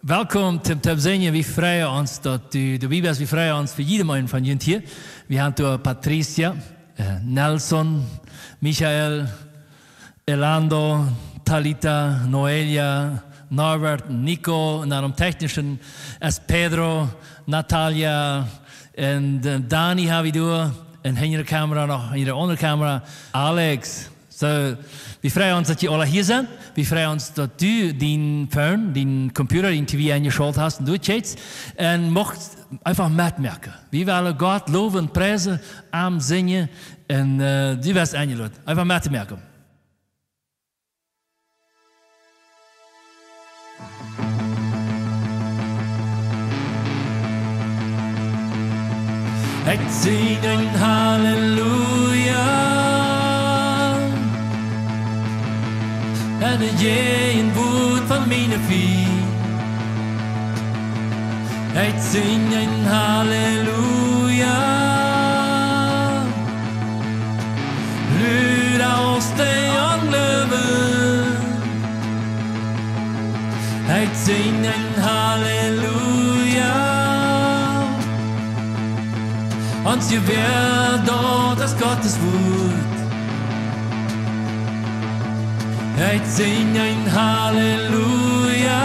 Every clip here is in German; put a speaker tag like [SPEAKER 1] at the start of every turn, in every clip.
[SPEAKER 1] Welkom te zingen. We freuen ons dat u de Bibel is. We freuen ons voor iedereen van jullie hier. We hebben Patricia, Nelson, Michael, Elando, Talita, Noelia, Norbert, Nico. Naar de technischen is Pedro, Natalia en Dani hebben we door. En in de camera nog, in de andere camera, Alex. So, we freuen uns, dass ihr alle hier seid. Wir freuen uns, dass du den Phone, den Computer, den TV eingeschaltet hast und durchschaust. Und mocht einfach mitmerken. Wir wollen Gott loben, preisen, arm singen. Und du wirst eingeladen. Einfach mitmerken. Ich singe Halleluja. En je een woord van mijn vriend. Ik zing een halleluja. Luid als de engelen. Ik zing een halleluja. Want je weet dat is Gottes woord. Ik zing een halleluja.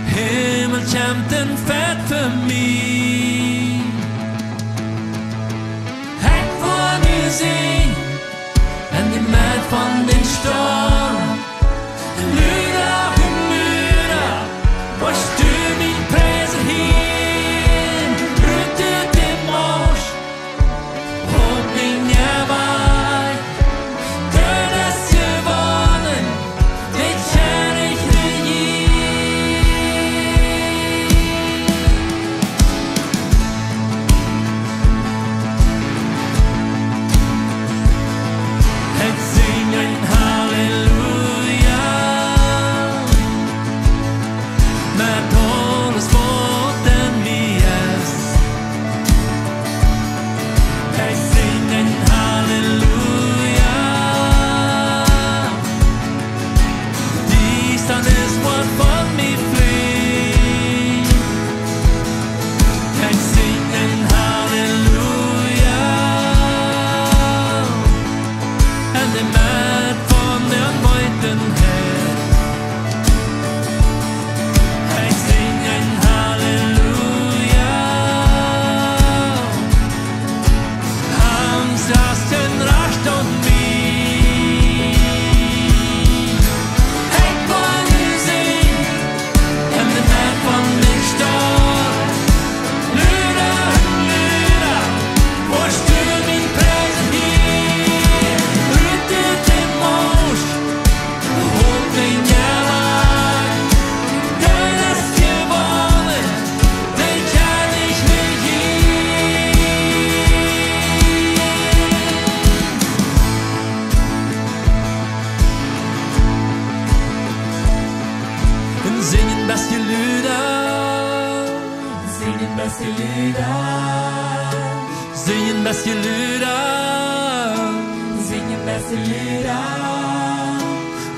[SPEAKER 1] Himmel kämpt en vet för mig. Ik får nu zien en de med van den storm. Luda, humura, waar stuur mijn prijzen heen. Rutte de mors, op mijn java.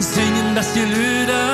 [SPEAKER 2] Singen, dass ihr Lüder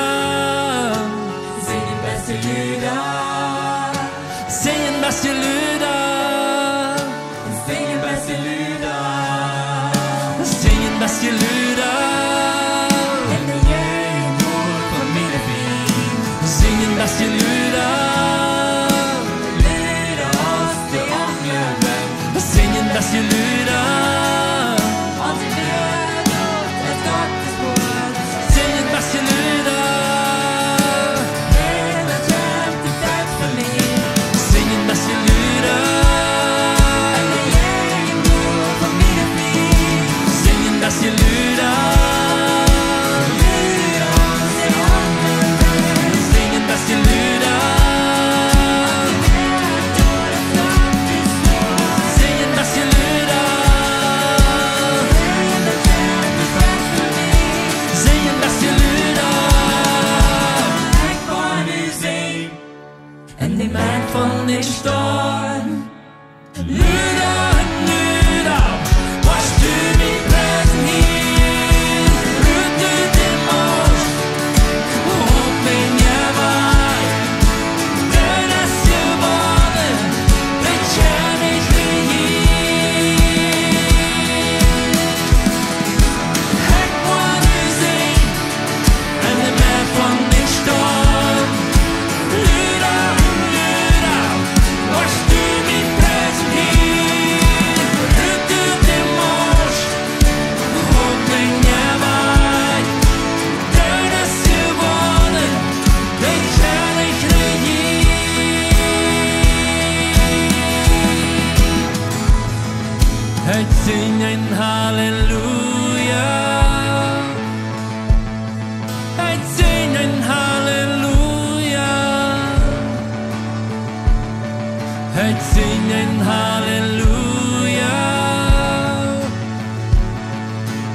[SPEAKER 1] Heute singen Halleluja.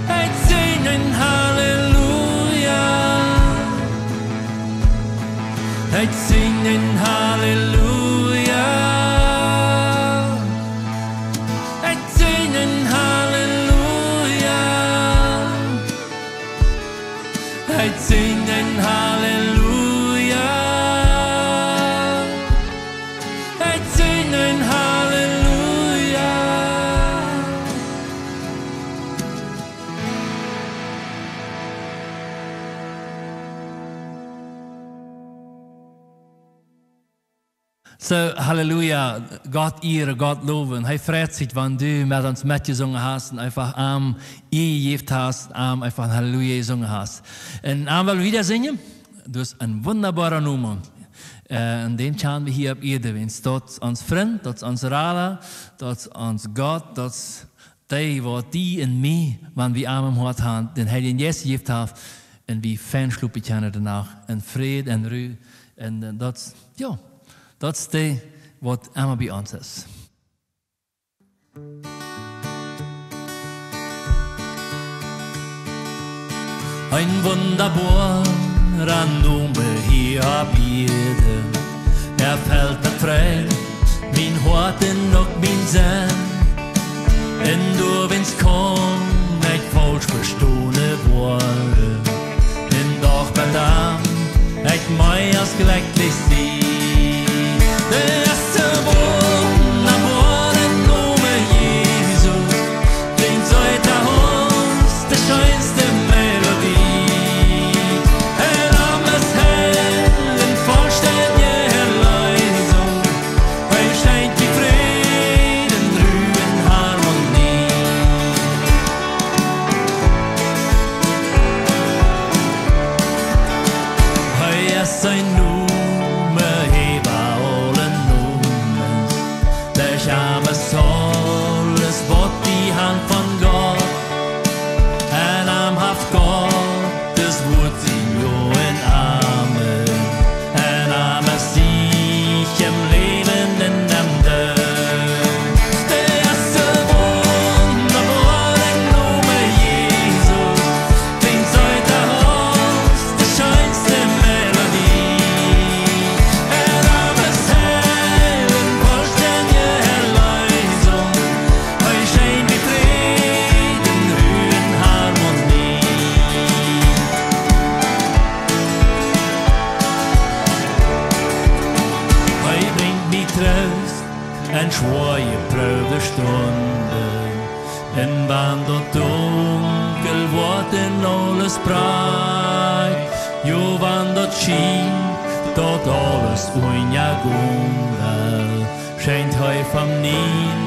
[SPEAKER 1] Heute singen Halleluja. Heute singen Halleluja. Heute singen Halleluja. Heute singen Halleluja. Heute singen Halleluja. So, Halleluja, Gott ehre, Gott loben. Hij freut sich, wenn du mit uns mitgesungen hast und einfach gegeben hast, einfach Halleluja gesungen hast. Und will wieder singen. Das ist ein wunderbarer Nummer. Und den schauen wir hier auf Erde. Wenn es dort uns Freund, dort uns Rala, dort uns Gott, dort die, wo die in mir, wenn wir am Hort haben, den Heiligen Jesus gegeben haben, und wir Fanschluppe kennen danach, in Frieden, in Ruhe, und das, ja. Dat is die wat allemaal bij ons is. Ein wunderbarer Nummer hier auf Erden. Fällt mir frei, mein Hort und auch mein Sinn. Und du, wenn's kommt, nicht falsch verstanden worden. Und doch bei dem, ich mei als glücklich sein. Det är så wunderbar Nummer Jesus. Klingt så utav oss, det skönste melodi. Namens Herren vollständige Erlösung. Hij schenkt i freden, Ruhen, harmoni. Hij är sein Nummer heba. Alles Wort die Hand von Gott. En haft Gott, das Wort sie in Armen. En sich im Leben in dem Dörr. Der ist so wunderbar, Nummer Jesus. Klingt so aus, die schönste Melodie. Namens Herren, vollständige Erlösung. Hij scheen wie Frieden, Ruhen, Harmonie. Hij bringt mir Trost en schwaie prøvde stunden. En wann dort dunkel wordt en alles breit. Jo, wann dort schien, dort alles unjagunde. Scheint hij vom Nien,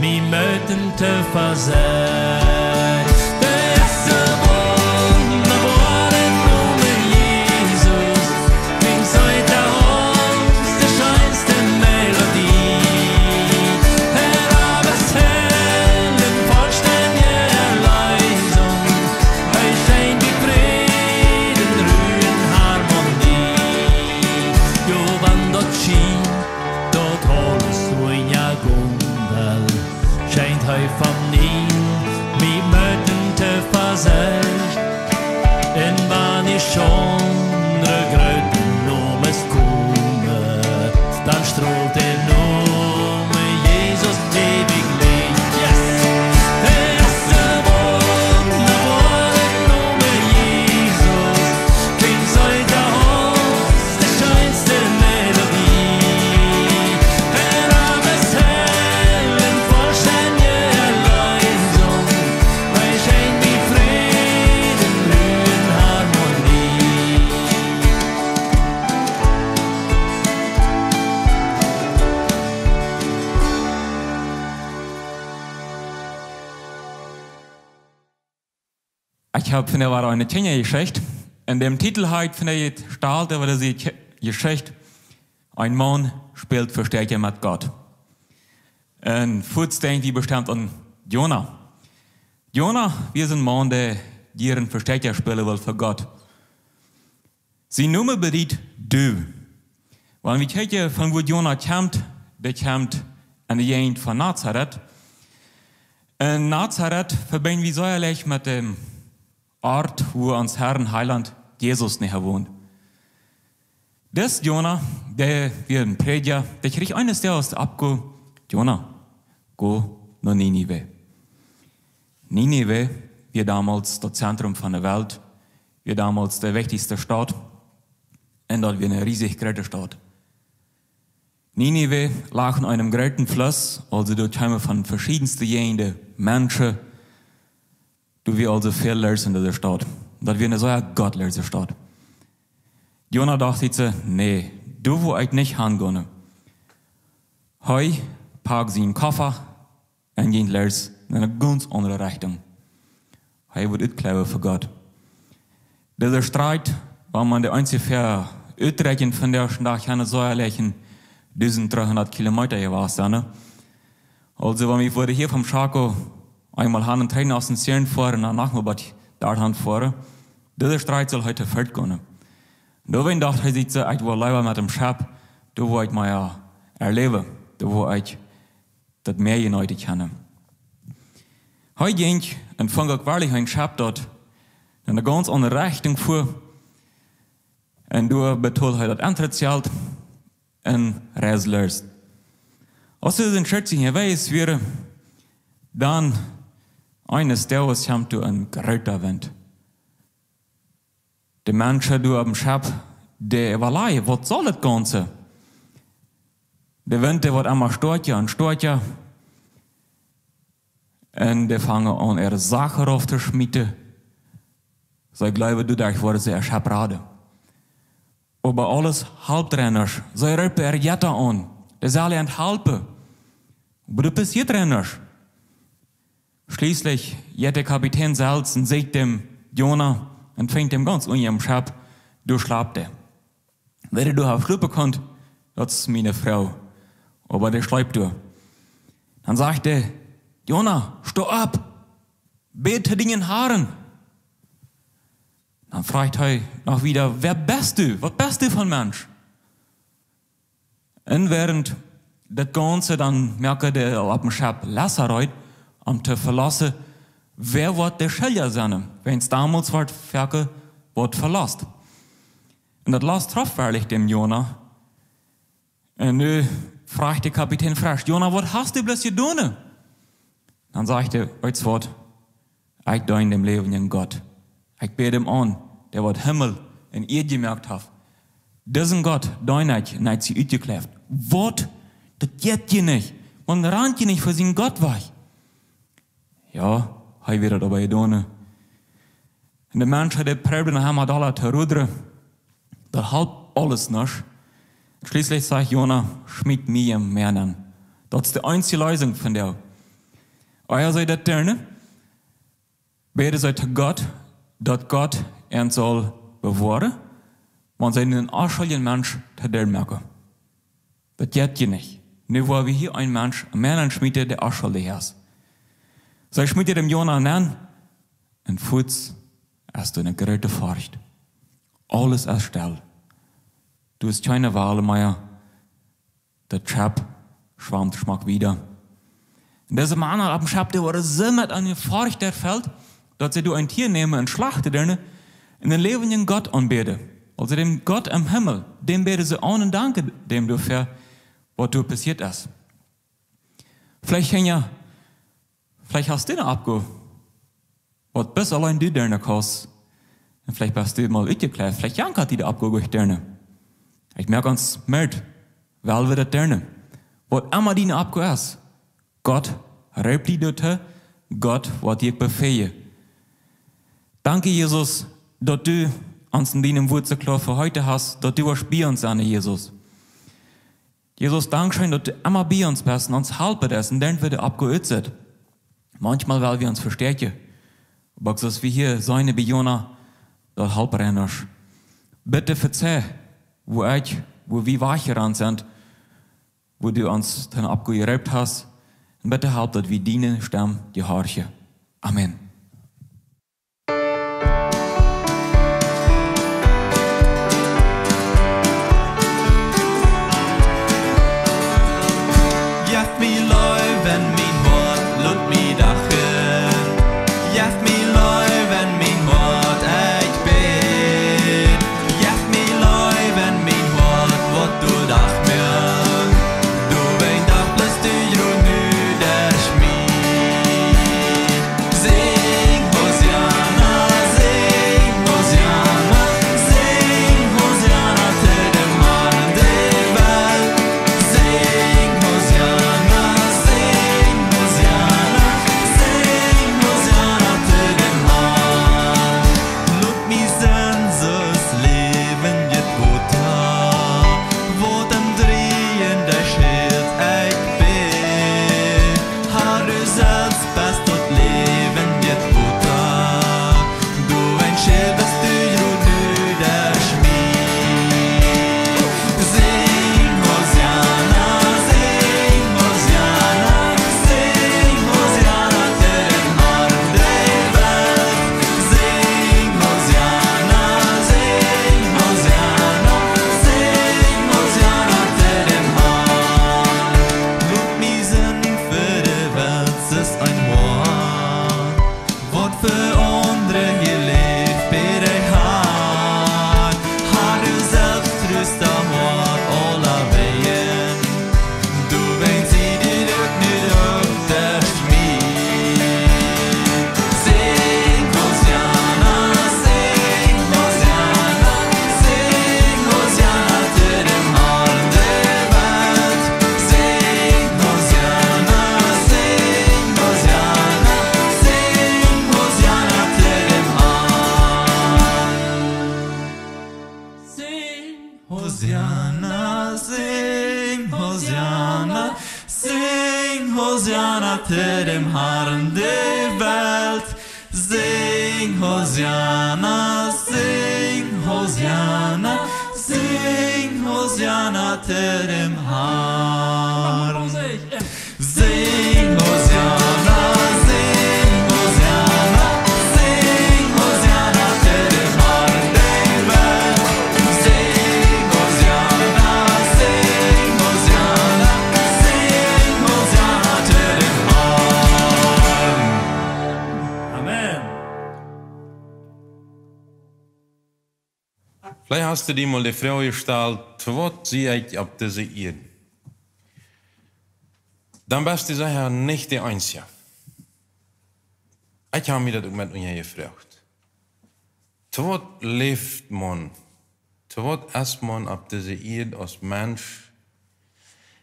[SPEAKER 1] mi möten te versehen. Der ist so wunderbar, Nummer Jesus. Klingt so aus, die schönste Melodie. Namens Herren, vollständige Erlösung. Hij schenkt die Frieden, Ruhen, Harmonie. Jo, wann dort schien, dort alles unjagunde. Scheint hij vom Nien, mi möten te versehen. En wann ich schon gröten Nummes komme, dann strahlt der Nummer Jesus ewig Licht. Yes! Der ist so wunderbar, Nummer Jesus. Klingt so aus, die schönste Melodie. Namens Herren, vollständige Erlösung. Hij schenkt wie Frieden, Ruhen, Harmonie.
[SPEAKER 2] Ich habe von der war eine Kindergeschichte. In dem Titel heute von der Stahl, da war die Geschichte, ein Mann spielt Verstärker mit Gott. Und Fuß denkt wie bestimmt an Jonah. Jonah, wir sind ein Mann, der ihren Verstärker spielen will für Gott. Sie Nummer bedient du. Weil wir kijken von wo Jonah kommt, der kommt in der Gegend von Nazareth. In Nazareth verbinden wir säuerlich mit dem Ort, wo uns Herrn Heiland Jesus näher wohnt. Das Jona, der wir ein Prediger, der kriegt eines Tages abgo, Jona, go nach Ninive. Ninive, wir damals das Zentrum von der Welt, wir damals der wichtigste Stadt, und dort wir eine riesig große Stadt. Ninive lag in einem großen Fluss, also dort kamen von verschiedensten Gegenden Menschen, du wir also viel los in dieser Stadt. Dort wir eine so gottlose Stadt. Jona dachte sich, nee, du wo ich nicht hingehen. Heu pack sie einen Koffer und gehen los in eine ganz andere Richtung. Heu wird it glauben für Gott. Dieser Streit war man der einzige Utrecht von der Stadt eine säuerlichen 1300 Kilometer gewesen. Also, wenn wir hier vom Schako einmal hin und Tränen aus den Zielen fahren, dann nachher da fahren, dieser Streit soll heute fortgehen. Da wenn dachte ich, ich will lieber mit dem Schab, da wo ich mal erleben, da wo ich das mehr heute kenne. Heute ging ich und fand ich wirklich ein Schab dort in eine ganz andere Richtung vor. Und du betont heute das Eintrittsgeld und Reis löst. Als du den Schritt hier weiß, wäre dann eines Tages kommt du ein geröter Wind. Die Menschen, die am Schab, die überlegen, was soll das Ganze? Der Wind, der wird immer stärker und stärker. Und die fangen an, ihre Sachen aufzuschmieden. So, ich glaube, du denkst, wurde sie erst abraten. Aber alles Halbtrainers. So, ich rufe Jetta an. Die soll ihnen helfen. Aber du bist hier Trainers. Schließlich, der Kapitän selbst und sieht dem Jona, und fängt ihm ganz unten am Schab, du schlaft er. Wenn du auf Schluppe kommt, das ist meine Frau. Aber der schläft du. Dann sagt er, Jona, steh ab, bete dingen Haaren. Dann fragt er noch wieder, wer bist du? Was bist du für ein Mensch? Und während das Ganze, dann merkt er auf dem Schab Lazarus, um zu verlassen, wer wird der Schilder sein, wenn es damals wird, Ferke wird verlassen. Und das lasst trotzdem dem Jona. Und nu fragt der Kapitän frisch, Jona, was hast du bloß getan? Dann sagt er, weißt du was, ich dein dem Leben in Gott. Ich bete ihm an, der wird Himmel in ihr gemerkt hat. Diesen Gott, dein nicht sie uitgekläft. Was? Das geht dir nicht. Man rannt dir nicht für seinen Gott weg. Ja, hij weer dat bij doen. En de mensen die probeeren hem alle te ruderen, dat helpt alles nicht. Schließlich sagt Jona, schmied mir mehr an. Das ist die einzige Lösung von der. Euer sei das gerne. Bete sei zu Gott, dass Gott ihn soll bewahren. Man sei einen arschlichen Mensch zu der merken. Das geht ja nicht. Nur weil wir hier ein Mensch, ein Mann schmiedet, der arschelig ist. So schmiedet dem Jona an, und Fuß hast du eine große Furcht. Alles ist still. Du hast keine Wahl mehr. Der Schab schwammt Schmack wieder. Und dieser Mann auf dem Schab, der war so mit einer Furcht erfüllt, dass sie du ein Tier nehmen und schlachten und den lebenden Gott anbeten. Also dem Gott im Himmel, dem beten sie an und danken dem dafür, was du passiert ist. Vielleicht hast du eine Abgabe, was bis allein du deine kannst. Und vielleicht bist du mal uitgeklärt, vielleicht jankert die Abgabe durch deine. Ich merke ganz mild, weil wir das deine. Was immer die Abgabe ist, Gott reibt die dort, Gott wird dir befehlen. Danke, Jesus, dass du uns in deinem Wurzelklar für heute hast, dass du was bei uns an, Jesus. Jesus, Dankeschön, dass du immer bei uns bist und uns helfen das und dann wird er abgeützt. Manchmal, weil wir uns verstärken. Aber dass wir hier sein bei Jona, das helfen wir nicht. Bitte verzeih, wo wir wachgerannt sind, wo du uns dann abgeräumt hast. Und bitte helf, dass wir dienen, stammen, die Horche. Amen.
[SPEAKER 3] Gett mig Hosianna, sing Hosianna, sing Hosianna till dem Herrn der Welt. Sing Hosianna, sing Hosianna, sing Hosianna till dem Herrn. Sing Hosianna, sing Hosianna, sing Hosianna till dem Herrn der Welt. Sing Hosianna, sing Hosianna, sing Hosianna till dem Herrn.
[SPEAKER 1] Amen.
[SPEAKER 4] Vielleicht hast du dir mal die Frage gestellt, was sehe ich auf diese Erde? Dann bist du sicher nicht der Einzige. Ich habe mir das auch mit mir gefragt. Zu was lebt man? Zu was ist man auf dieser Erde als Mensch?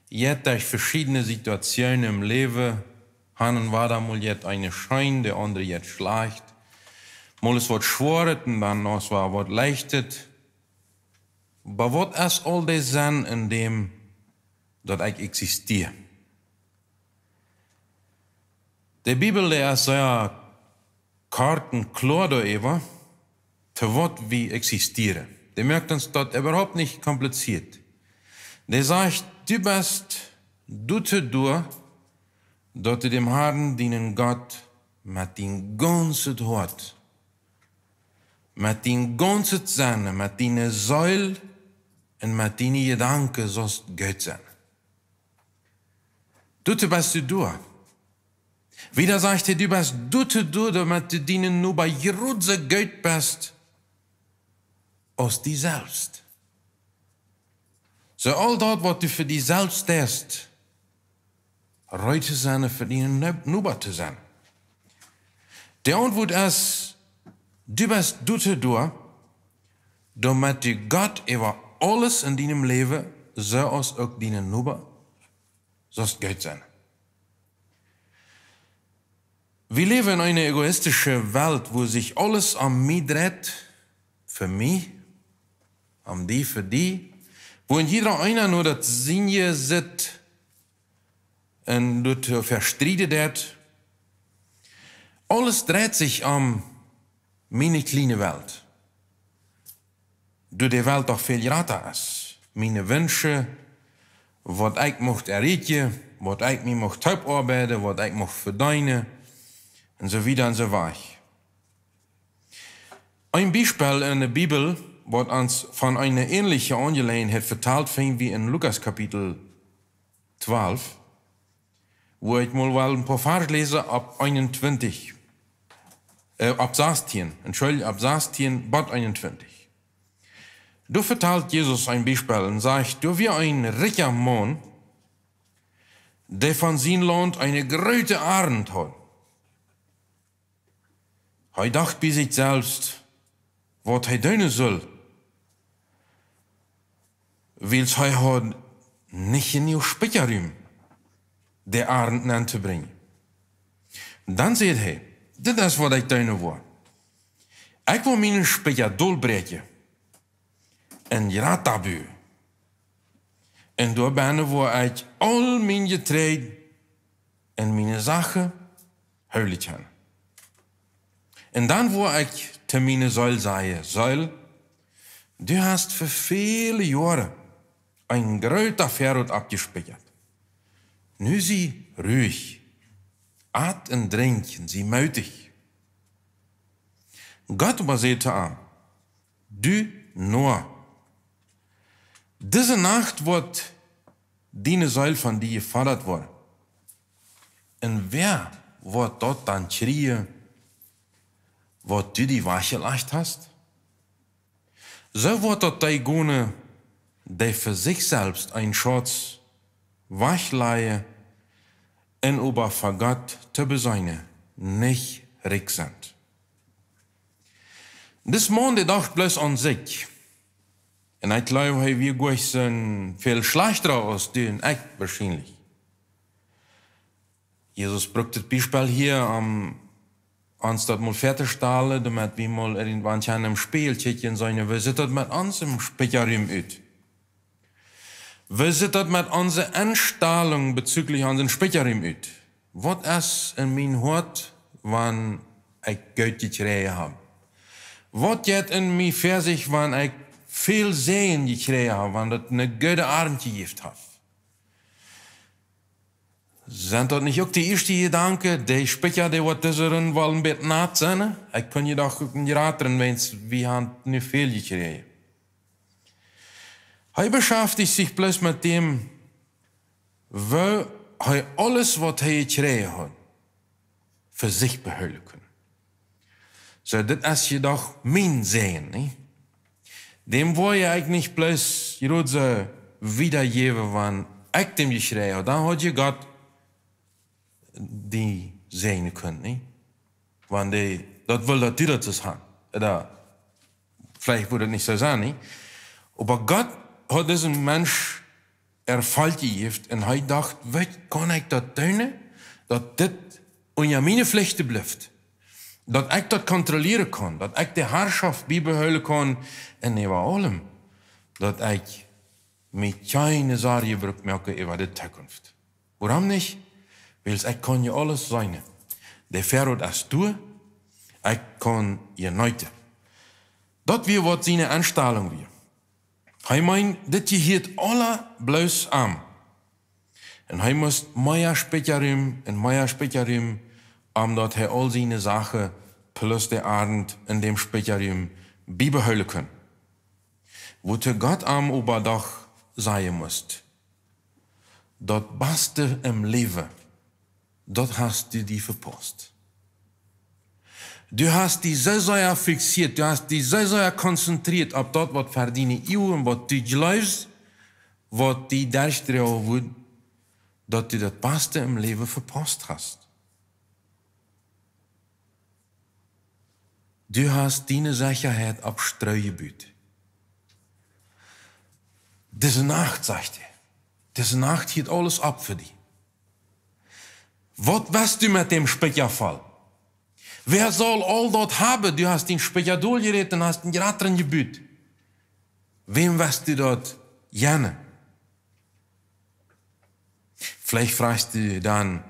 [SPEAKER 4] Jetzt durch verschiedene Situationen im Leben, haben war da mal jetzt eine Schein, der andere jetzt schlecht. Mal ist was schworet und dann noch war was leichtet. Aber was ist all das Sinn in dem, dass ich existiere? Die Bibel, der ist sehr kartenklar darüber, zu was wir existieren. Der merkt uns das überhaupt nicht kompliziert. Der sagt, du bist dazu da, dass du dem Herrn dienen Gott mit dem ganzen Hort, mit dem ganzen Sinn, mit deiner Säule und mit deinen Gedanken sollst Gott sein. Dazu bist du da. Wieder sagt er, du bist dazu da, damit du dienen nur bei größer Gott bist, aus dir selbst. So all das, was du für dich selbst tust, heute sein für deinen Nachbar zu sein. Die Antwort ist, du bist dazu da, damit du Gott über alles in deinem Leben, so als auch deinen Nachbar, sollst Gott sein. Wir leben in einer egoistischen Welt, wo sich alles an mich dreht, für mich, an die für die, wo in jeder einer nur das Sinne sitzt und dort verstreiten wird. Alles dreht sich um meine kleine Welt. Durch die Welt auch viel größer ist. Meine Wünsche, was ich möchte erreichen, was ich mir möchte arbeiten, was ich möchte verdienen, und so weiter und so weiter. Ein Beispiel in der Bibel, was uns von einer ähnlichen Angelegenheit vertelt, finden wir in Lukas Kapitel 12, wo ich mal ein paar Verse lese ab 21, ab 16, Entschuldigung, ab 16, bis 21. Da vertelt Jesus ein Beispiel und sagt, da wir ein reicher Mann, der von seinem Land eine große Arend hat. Er dacht bei sich selbst, was er tun soll. Weil er hat nicht in die Speicherraum der Arend anzubringen. Dann sagt er, das ist, was ich tun will. Ich will meine Speicher durchbrechen. En Ratabü. En daar ben wo ich all mijn Getreide en meine Sachen heilig habe. En dann wo ich zu meine Säule sage, Säule, du hast für viele Jahre ein großer Verrat abgespeichert. Nu sie ruhig, at und trinken, sie mütig. Gott aber sagte an, du nur. Diese Nacht wird deine Säule von dir gefordert worden. Und wer wird dort dann schreien, wo du die Wache leicht hast? So wird dort die Gune, die für sich selbst ein Schatz, Wachleihe und über für Gott zu beseine, nicht rick sind. Das Mann, der dacht bloß an sich. Und ich glaube, wir gehen viel schlechter aus, den ich wahrscheinlich. Jesus braucht das Beispiel hier, anstatt mal fertig stellen, damit wir mal irgendwann im Spielchen sein, wir sitzen mit uns im Speicherraum ut. Wie sieht das mit unserer Einstellung bezüglich unseren Sprecherin aus? Was ist in mein Hort, wenn ich Geld gekriegt habe? Was geht in mir für sich, wenn ich viel Sehen gekriegt habe, wenn das eine gute Abend gegeben habe? Sind das nicht auch die ersten Gedanken, die Sprecher, die was dazwischen wollen, ein bisschen naht sein? Ich kann jedoch nicht raten, wenn wir haben nicht viel gekriegt. Er beschäftigt sich bloß mit dem, weil er alles, was er gekriegt hat, für sich behalten kann. So, das ist jedoch mein Sehen, nicht? Dem wollte ich eigentlich bloß so wiedergeben, wenn ich dem gekriegt habe. Dann hat Gott die sehen können, nicht? Wenn die, das will das wieder zu haben. Oder vielleicht würde es nicht so sein, nicht? Aber Gott hat diesen Mensch Erfolg gegeben und er dachte, wie kann ich das tun, dass das unter meine Pflichten bleibt? Dass ich das kontrollieren kann, dass ich die Herrschaft beibehalten kann und über allem, dass ich mit keine Sorge merke über die Zukunft. Warum nicht? Weil ich kann ja alles sein. Der Pharao das tue, ich kann ihr neute. Das wir was seine Anstellung wir. Er meint, das hier alle bloß an. Und er muss mehr Sprecherin, dass er all seine Sachen plus der Abend in dem Sprecherin beibehalten kann. Wozu Gott am Oberdach sein muss. Das Beste im Leben, das hast du dir verpasst. Du hast dich so sehr fixiert, du hast dich so sehr konzentriert auf das, was verdiene ich und was du glaubst, was die darstellen wird, dass du das Beste im Leben verpasst hast. Du hast deine Sicherheit auf Streu gebüht. Diese Nacht, sagt er, diese Nacht hielt alles ab für dich. Was weißt du mit dem Specherfall? Wer soll all das haben? Du hast den Specher durchgeredet und hast den Rat drin gebüht. Wem weißt du dort gerne? Vielleicht fragst du dann,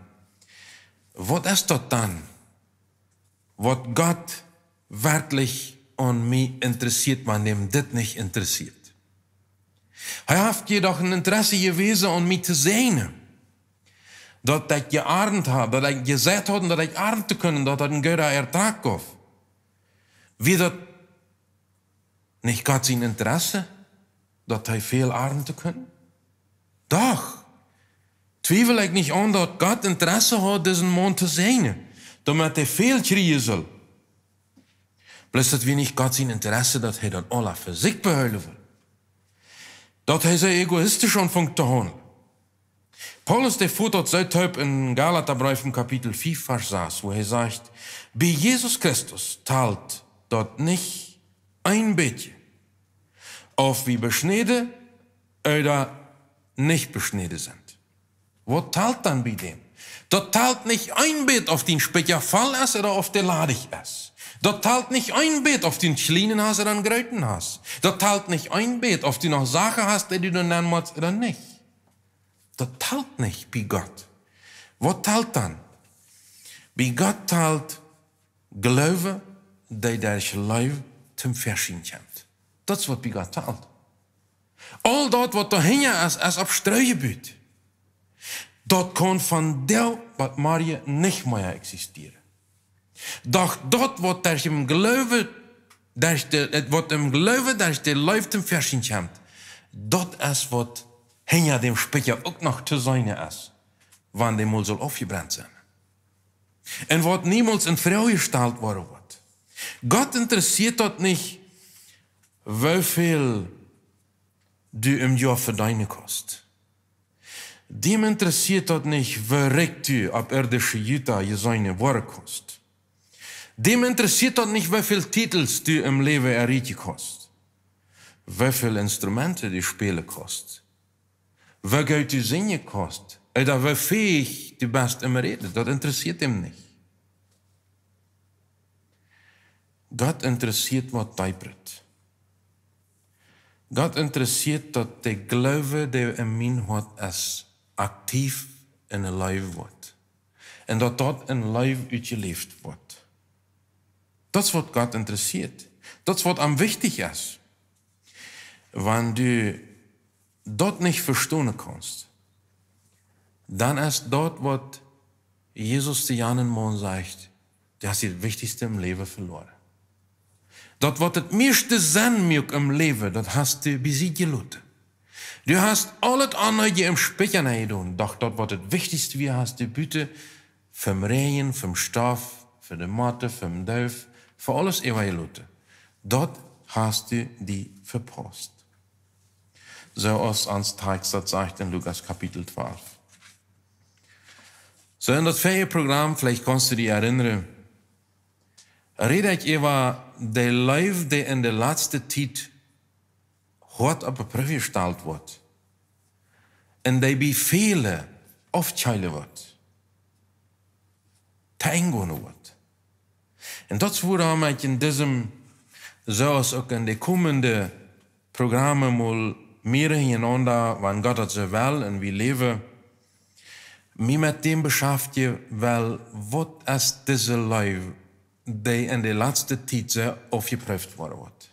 [SPEAKER 4] was ist das dann? Was Gott wirklich an mich interessiert, man dem das nicht interessiert. Er hat jedoch ein Interesse gewesen, an mich zu sehen. Dat ich gearnt habe, dat ich gesagt habe, dat ich ernten können, dat ein guter Ertrag gab. Wie das nicht Gott sein Interesse, dat er viel ernten können? Doch. Zweifel ich nicht an, dass Gott Interesse hat, diesen Mann zu sehen, damit er viel kriegen soll. Bloß dat wir nicht Gott sein Interesse, dass er das alle für sich behalten will. Dat er so egoistisch anfängt zu handeln. Paulus, der futtert so typ in Galaterbrief im Kapitel 4, Vers 6, wo er sagt, bei Jesus Christus teilt dort nicht ein bisschen auf wie beschnitten oder nicht beschnitten sind. Wo teilt dann bei dem? Dort teilt nicht ein Bett auf den Specher Fall ist oder auf der Ladig ist. Dort teilt nicht ein Bett auf den Schlinen hast oder den Gröten hast. Dort teilt nicht ein Bett auf die noch Sachen hast, die du nennen musst oder nicht. Das teilt nicht bei Gott. Was teilt dann? Bei Gott teilt Glaube, der durch Leben zum Verschieden kommt. Das ist, was bei Gott teilt. All das, was dahinter ist auf Streugebiet. Das kann von der, was Maria nicht mehr existieren. Doch das, was durch im Glaube, durch der Leben zum Verschieden kommt, das ist, was hinter dem Specher auch noch zu sein ist, wann der mal soll aufgebrannt sein. Und was niemals in Frau gestellt worden wird. Gott interessiert das nicht, wie viel du im Jahr für deine kost. Dem interessiert das nicht, wie reich du ab irdische Jüter seine Ware kost. Dem interessiert das nicht, wie viel Titels du im Leben erreichen kost. Wie viel Instrumente du spielen kost. Wie Geld du singen kost, oder wie fähig du bist im Reden, das interessiert ihm nicht. Gott interessiert, was dein Brot. Gott interessiert dat de Glaube, der in min hat, als aktiv in een leven wordt. En dat een leven uitgeleefd wordt. Dat is wat Gott interessiert. Dat is wat am wichtig is. Wenn du dat nicht verstehen kannst, dann ist dort, was Jesus zu Jan Mann sagt, du hast das Wichtigste im Leben verloren. Dat wat het meeste Sinn maakt im Leben, dat hast du besiegt gelassen. Du hast alles andere im Speicher gedaan, doch dat wat het Wichtigste wie hast du bitte vom Regen, vom Stoff, für die Mathe, vom Duif, für alles gelassen. Dat hast du die verpasst. So als ans Text dat sagt in Lukas Kapitel 12. So in dat Ferienprogramm, vielleicht kannst du dich erinnern, rede ich über de Leib, die in der letzten Zeit hart op een proef gesteld wordt. En die bij velen afgescheilen wordt. Teingenomen wordt. En dat is waarom ik in diesem, zoals ook in de komende programmen, mal meer hintereinander, wanneer God het zo wil en we leven, mij met dem beschäftigen, wel, wat is deze Leib, die in de laatste tijd zo afgeproefd worden wordt.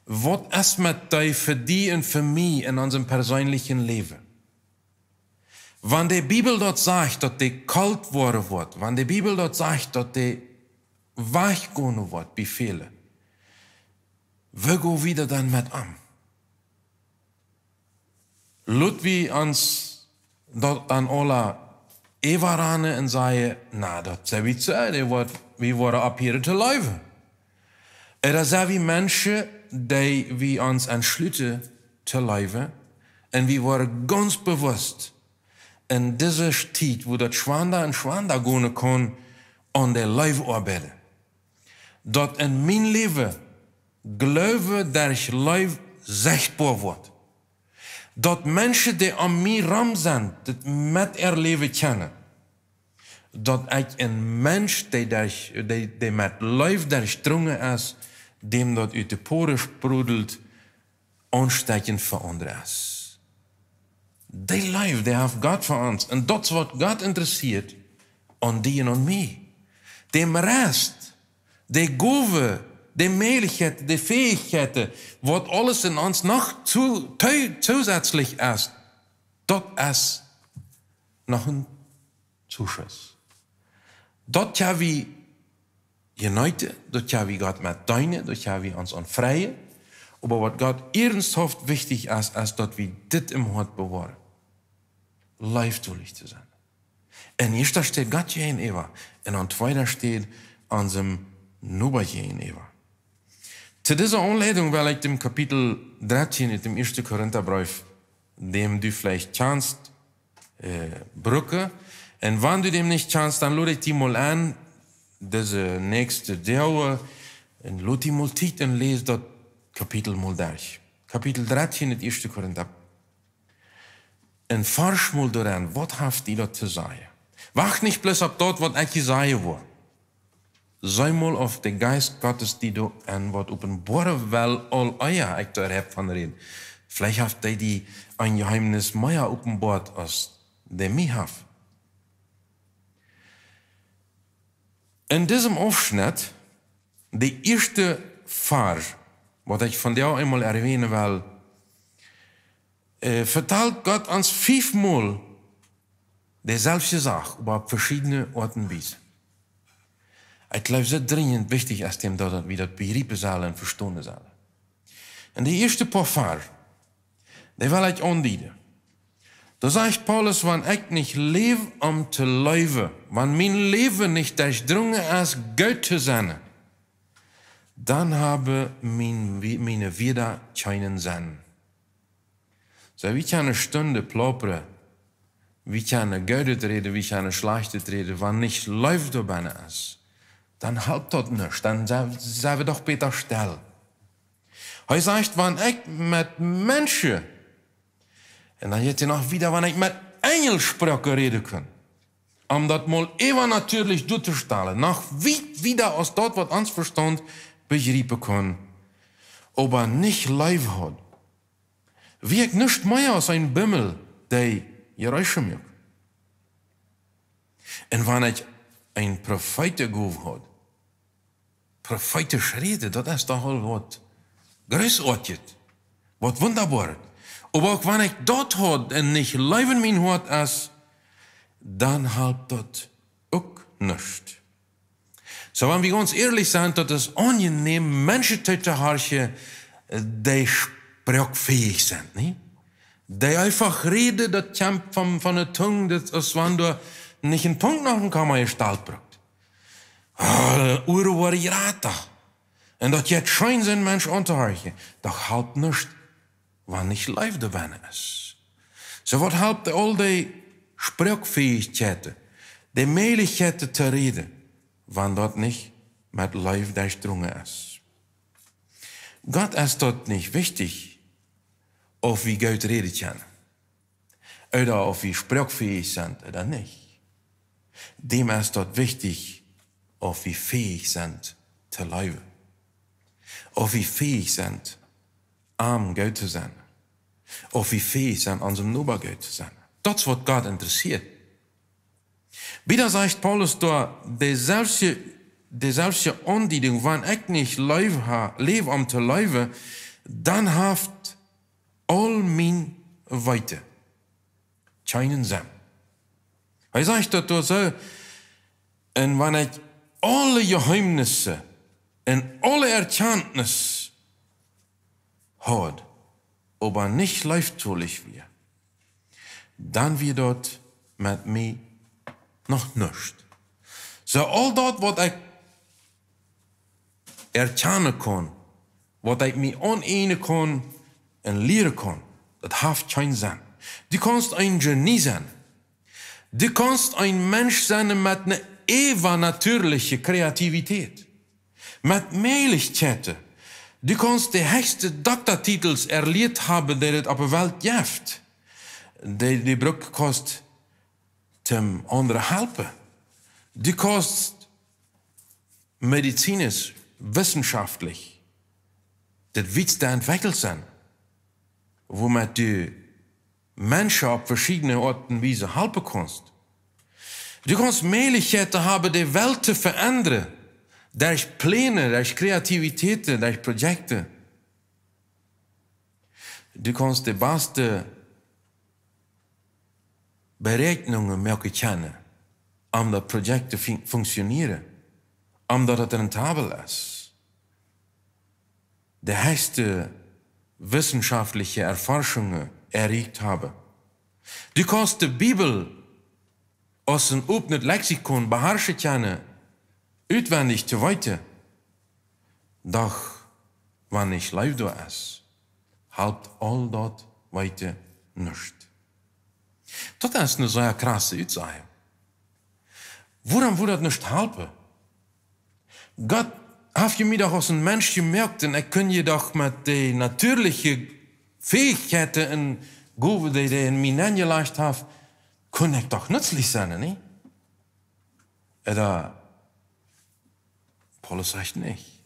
[SPEAKER 4] Wat is met die für die en für mich in unserem persönlichen Leben? Wenn die Bibel dort sagt, dass die kalt worden wird, wenn die Bibel dort sagt, dass die weichgehen wird, bei vielen, wir gehen wieder dann mit an. Ludwig uns dort dann alle Evarane und sagen, na, das sei wie zu, wir worden ab hier zu leben. Er zijn wie mensen die we ons entschließen te leven. En we worden ganz bewusst in deze tijd, wo dat schwander en schwander gaan kan, aan de leven arbeiden. Dat in mijn leven geloven dat ik leven zichtbaar wordt. Dat mensen die aan mij ram zijn, dat met haar leven kennen. Dat ik een mens die met leven doordrongen is, dem dat uit de poren sprudelt, aanstekend voor anderen is. Die life, die heeft God voor ons. En dat is wat God interesseert aan die en aan mij. Dem rest, die goven, die mogelijkheden, die fähigheden, wat alles in ons nog zusätzlich is, dat is nog een Zuschuss. Dat ja wie united, dat ja wie Gott mit deinen, dat ja wie uns an freie. Aber was Gott ernsthaft wichtig ist dass wir dit im Hort bewahren. Leiftulich zu sein. En eerst steht Gott je in Eva. En an tweiter steht unserem Nuber je in Eva. Zu dieser Anleitung will ich dem Kapitel 13 in dem 1. Korintherbrief, dem du vielleicht kannst, brücken. Und wenn du dem nicht kannst, dann lade ich dich mal an, diese nächste Dauer, und lade dich mal Zeit und lese das Kapitel mal durch. Kapitel 13 in 1. Korinther. Und forsch mal daran, was habt ihr dort zu sagen? Wacht nicht bloß auf dort, was ich gesagt habe. Sei mal auf den Geist Gottes, die du an was offenbaren will, all euer, ich da hab von reden. Vielleicht habt ihr die ein Geheimnis mehr offenbart, als der mir hat. In diesem Aufschnitt, die erste Vers, was ich von dir einmal erwähnen will, verteilt Gott uns 5-mal dieselbe Sache, aber auf verschiedene Orten wies. Ich glaube, es ist dringend wichtig, dass wir das begreifen sollen und verstehen sollen. Und die erste paar Vers, die will ich anbieten. Da sagt Paulus, wenn ich nicht lebe, zu leben, wenn mein Leben nicht durchdrungen ist, Gott zu sein, dann habe meine Wieder keinen Sinn. So, wie kann eine Stunde plappern, wie kann eine gute reden, wie kann eine schlechte reden, wenn nicht läuft dabei ist, dann halt das nicht, dann sind wir doch besser still. Er sagt, wenn ich mit Menschen, und dann jetzt noch wieder, wenn ich mit Engelsprache reden kann, das mal eben natürlich durchzustellen, noch wieder aus dort, was uns verstand, begreifen kann. aber nicht Leib hat, wie ich nicht mehr als ein Bimmel, der geräuschen mag. Und wenn ich ein Prophete gehoven hat, prophetisch reden, das ist doch al wat großartig, wat wunderbar. Aber auch wenn ich dort hat und nicht leben mein hat ist, dann halt das auch nicht. So, wenn wir ganz ehrlich sind, das ist angenehm, Menschen zu haben, die sprachfähig sind, nicht? Die einfach reden, das kommt von der Zunge, das ist, wenn du nicht einen Punkt nach dem Kammer gestellt braucht. Ure war Rata. Und dat je schijn zijn mens unterhorchen, dat helpt nicht, wann nicht live dabei ist. So wat helpt all die Sprachfähigkeiten, die Möglichkeiten zu reden, wann dat nicht mit live durchdrungen ist. Gott ist dort nicht wichtig, ob wir gut reden können. Oder ob wir sprachfähig sind oder nicht. Dem ist dort wichtig, ob wir fähig sind zu leben. Ob wir fähig sind, arm Gott zu sein. Ob wir fähig sind, unserem Nachbar Gott zu sein. Das ist, was Gott interessiert. Wieder sagt Paulus da, die selbst Andienung, wenn ich nicht lebe, um zu leben, dann haft all mein Weite keinen Sinn. Er sagt da so, und wenn ich alle Geheimnisse und alle Erkenntnis hat, aber nicht leibtulich wird, dann wird dort mit mir noch nichts. So all dort, was ich erkennen kann, was ich mir aneignen kann und lernen kann, das hat keinen Sinn. Du kannst ein Genie sein. Du kannst ein Mensch sein mit einer übernatürlichen Kreativität. Mit Möglichkeiten. Du kannst die höchsten Doktortitels erlebt haben, die es auf der Welt gibt. Die Brücke kostet zum anderen helfen. Du kannst medizinisch, wissenschaftlich das Wichtigste entwickelt sein, womit du Menschen auf verschiedene Orten wie sie helfen kannst. Du kannst Möglichkeiten haben, die Welt zu verändern, durch Pläne, durch Kreativität, durch Projekte. Du kannst die besten Berechnungen merken kennen, um das Projekt zu funktionieren, dass es rentabel ist. Die höchste wissenschaftliche Erforschungen erreicht haben. Du kannst die Bibel aus dem offenen Lexikon beherrschen können, auswendig zu weiter. Doch, wenn ich live da ist, halbt all dort weiter nicht. Das ist eine sehr krasse Aussage. Woran würde das nicht helfen? Gott hat mir doch aus einem Mensch gemerkt, und er kann jedoch mit den natürlichen Fähigkeiten und Gaben, die er in mir angelegt hat, kann ich doch nützlich sein, nicht? Oder Paulus sagt nicht.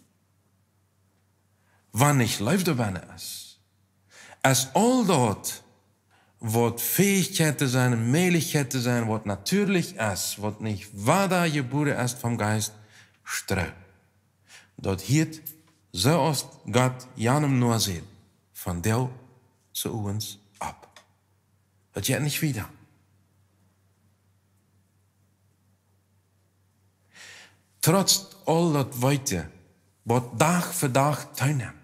[SPEAKER 4] Wann ich live dabei ist, als all dort, was Fähigkeiten sein, Möglichkeiten sein, was natürlich ist, was nicht wahr geboren ist vom Geist, streu. Dort hielt so oft Gott janem nur sehen, von der zu uns ab. Das geht nicht wieder. Trotz all das Weite, was Tag für Tag teilnimmt.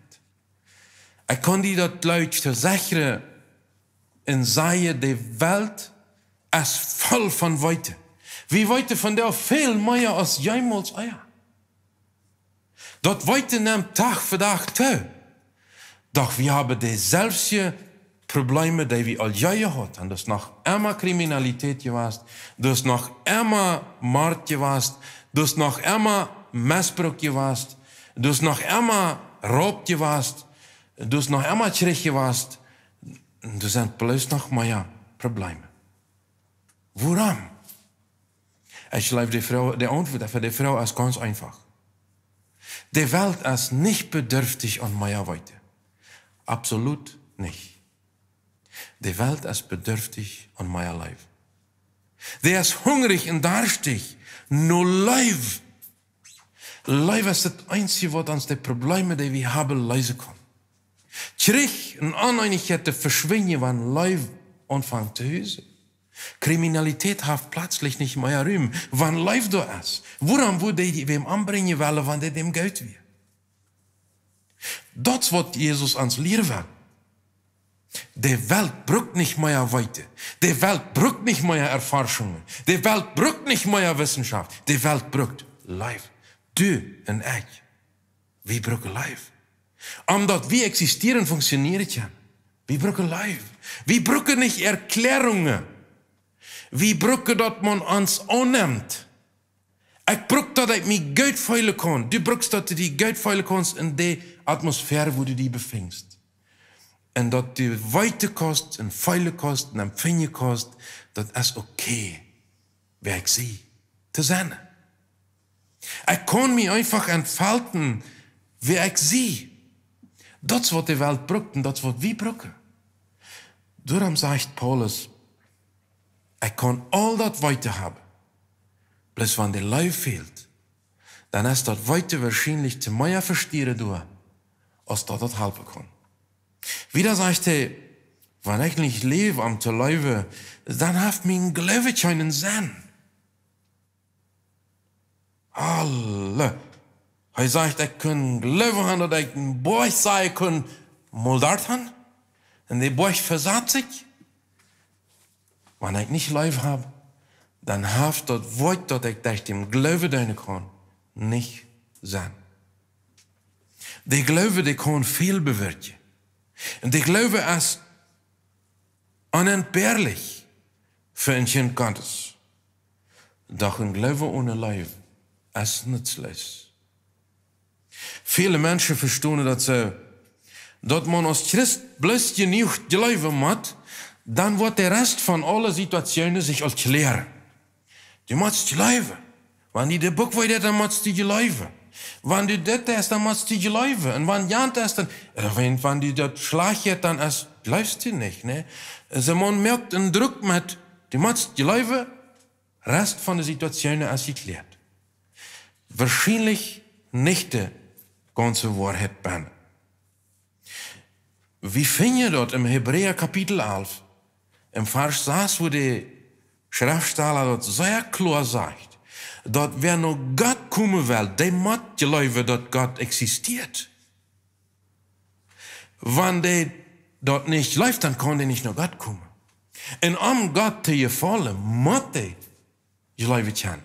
[SPEAKER 4] Ich kann dir das Leute versichern, in seine die Welt ist voll von Weite. Wie Weite von der viel mehr als jemals Eier. Dat Weite nimmt Tag für Tag zu. Doch wir haben die selbst Probleme, die wir all Jahre hatten. Und das ist noch immer Kriminalität gewesen, das ist noch immer Mord gewesen, das ist noch immer Missbrauch gewesen, das ist noch immer Raub gewesen, das ist noch immer Krieg gewesen. Das sind bloß noch mehr Probleme. Warum? Ich glaube, die Antwort für die Frau ist ganz einfach. Die Welt ist nicht bedürftig an meiner Weite. Absolut nicht. Die Welt ist bedürftig an meiner Leib. Die ist hungrig und durstig. Nur Leib. Leib ist das Einzige, was uns die Probleme, die wir haben, lösen kann. Krieg und Uneinigkeit verschwinden, wenn Leib anfängt zu hüsen. Kriminalität hat plötzlich nicht mehr Raum, wenn Leib da ist. Warum würde die wem anbringen wollen, wenn der dem Geld will? Das, was Jesus uns lehren will. Die Welt braucht nicht mehr Weite. Die Welt braucht nicht mehr Erforschungen. Die Welt braucht nicht mehr Wissenschaft. Die Welt braucht Leib. Du und ich. Wir brauchen Leib. Omdat wir existieren, funktioniert ja. Wir brauchen Leib. Wir brauchen nicht Erklärungen. Wir brauchen, dass man uns annimmt. Ich brauche, dass ich mich Geld feilen kann. Du brauchst, dass du die Geld feilen kannst in der Atmosphäre, wo du dich befindest. Und dass du Weite kannst, und feilen kannst, und empfangen kannst, das ist okay, wer ich sehe, zu sein. Ich kann mich einfach entfalten, wer ich sehe. Das ist, was die Welt braucht, und das ist, was wir brauchen. Darum sagt Paulus, ich kann all das Weite haben. Bloß wenn der Leib fehlt, dann ist das Weite wahrscheinlich zu mehr verstehen, als das helfen kann. Wieder sagt er, wenn ich nicht lebe am zu leben, dann hat mein Glaube keinen Sinn. Alle. Er sagt, ich kann glauben haben, dass ich ein Buch sein kann, mal dort haben. Und der Buch versagt sich. Wenn ich nicht Leib habe, dann hat das Wort, das ich durch den Glauben dienen kann, nicht sein. Der Glaube, der kann viel bewirken. Und der Glaube ist unentbehrlich für ein Kind Gottes. Doch ein Glaube ohne Leib ist nutzlos. Viele Menschen verstehen das so, dass man als Christ bloß genug Glauben hat, dann wird der Rest von allen Situationen sich als klären. Du musst glauben. Wenn du das Buch weiter, dann musst du glauben. Wenn du das hast, dann musst du glauben. Und wenn jemand ist, dann, wenn du das schlägst, dann glaubst du nicht, ne? Also man merkt einen Druck mit, du musst glauben, Rest von der Situation ist geklärt. Wahrscheinlich nicht die ganze Wahrheit bin. Wie finden wir dort im Hebräer Kapitel 11, im Vers 6, wo der Schriftsteller dort sehr klar sagt, dass wer noch Gott kommen will, der muss glauben, dass Gott existiert. Wenn der dort nicht läuft, dann kann der nicht nach Gott kommen. Und um Gott zu gefallen, muss der glauben können.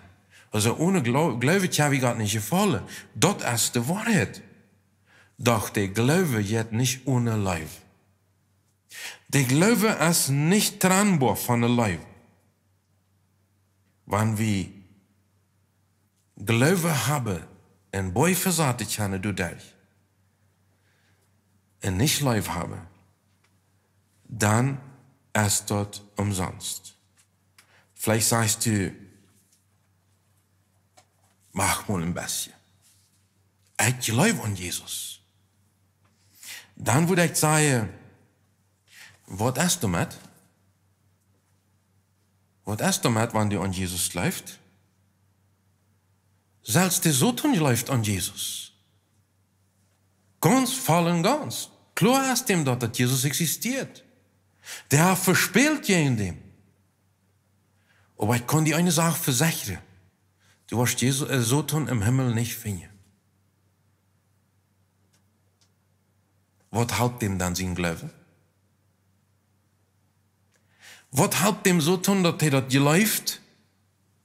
[SPEAKER 4] Also ohne Glaube kann ich Gott nicht gefallen. Das ist die Wahrheit. Doch der Glaube geht nicht ohne Leib. Der Glaube ist nicht trennbar von der Leib. Wenn wir Glaube haben, und Boi versagen können dadurch, und nicht Leib haben, dann ist das umsonst. Vielleicht sagst du, mach mal ein bisschen. Ich glaube an Jesus. Dann würde ich sagen, was ist damit? Was ist damit, wenn du an Jesus läufst? Selbst der Satan läuft an Jesus. Ganz voll und ganz. Klar ist dem, dass Jesus existiert. Der hat verspielt in dem. Aber ich kann dir eine Sache versichern. Du wirst Satan im Himmel nicht finden. Was hält dem dann sein Glauben? Was hält dem Satan, dass er das läuft,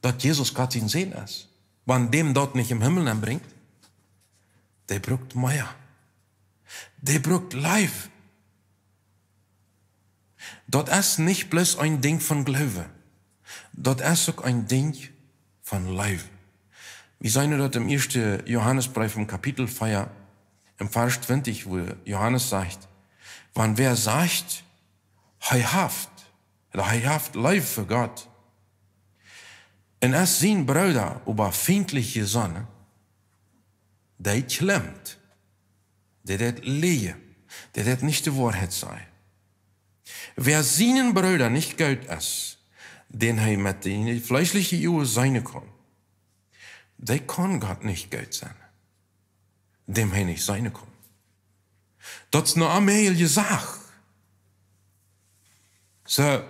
[SPEAKER 4] dass Jesus Gott sein Sehen ist? Wenn dem dort nicht im Himmel anbringt, der braucht mehr. Der braucht Leib. Das ist nicht bloß ein Ding von Glaube. Das ist auch ein Ding von Leib. Wir sehen das im 1. Johannesbrief im Kapitel 4, im Vers 20, wo Johannes sagt, wenn wer sagt, er hat Leib für Gott, und es sein Bruder über feindliche Sonne, die klemmt, die das lehe, die das nicht die Wahrheit sei. Wer seinen Brüder nicht Geld ist, den er mit den fleischlichen Ehe sein kann, der kann Gott nicht Geld sein, dem er nicht sein kann. Das ist nur einmal gesagt. So,